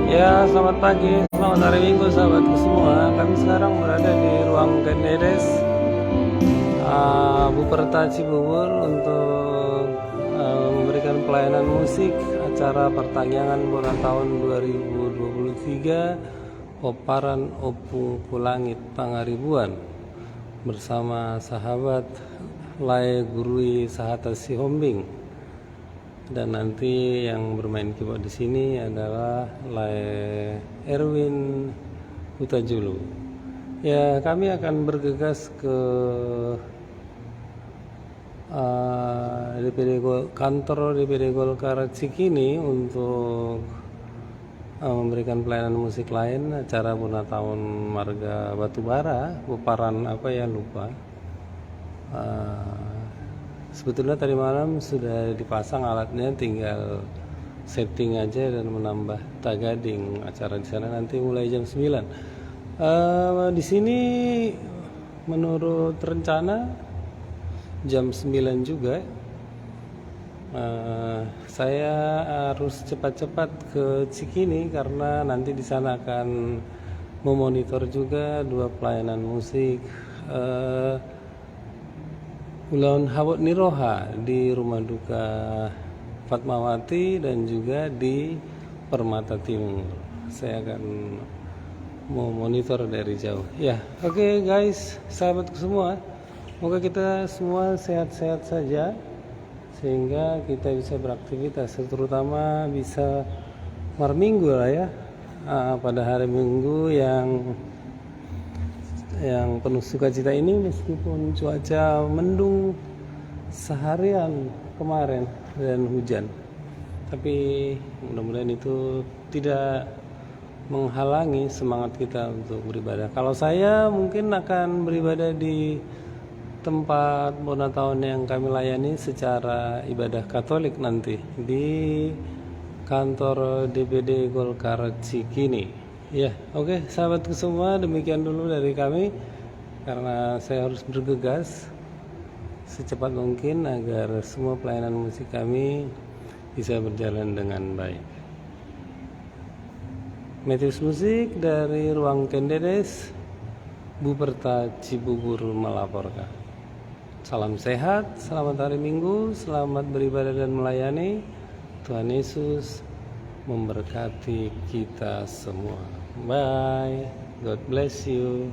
Ya, selamat pagi, selamat hari Minggu sahabatku semua. Kami sekarang berada di ruang Gendedes Buperta Cibubur untuk memberikan pelayanan musik acara pertangyangan Bona tahun 2023 Oparan Opu Kulangit Pangaribuan bersama sahabat Lai Gurui Sahata Sihombing. Dan nanti yang bermain keyboard di sini adalah Lai Erwin Hutajulu. Ya, kami akan bergegas ke kantor DPD Golkar Cikini untuk memberikan pelayanan musik lain acara Bona Tahun Marga Batubara, Beparan apa ya lupa. Sebetulnya tadi malam sudah dipasang alatnya, tinggal setting aja dan menambah tagading. Acara di sana nanti mulai jam 9. Di sini menurut rencana jam 9 juga. Saya harus cepat-cepat ke Cikini karena nanti di sana akan memonitor juga 2 pelayanan musik. Ulang Hawat Niroha di Rumah Duka Fatmawati dan juga di Permata Timur. Saya akan mau monitor dari jauh. Ya, oke guys, sahabatku semua. Semoga kita semua sehat-sehat saja sehingga kita bisa beraktivitas, terutama bisa Minggu lah ya. Pada hari Minggu yang penuh sukacita ini meskipun cuaca mendung seharian kemarin dan hujan, tapi mudah-mudahan itu tidak menghalangi semangat kita untuk beribadah. Kalau saya mungkin akan beribadah di tempat Bona tahun yang kami layani secara ibadah Katolik nanti di kantor DPD Golkar Cikini. Ya, oke, sahabatku semua, demikian dulu dari kami karena saya harus bergegas secepat mungkin agar semua pelayanan musik kami bisa berjalan dengan baik. Metius Musik dari Ruang Kendedes, Buperta Cibubur melaporkan. Salam sehat, selamat hari Minggu, selamat beribadah dan melayani. Tuhan Yesus memberkati kita semua. Bye. God bless you.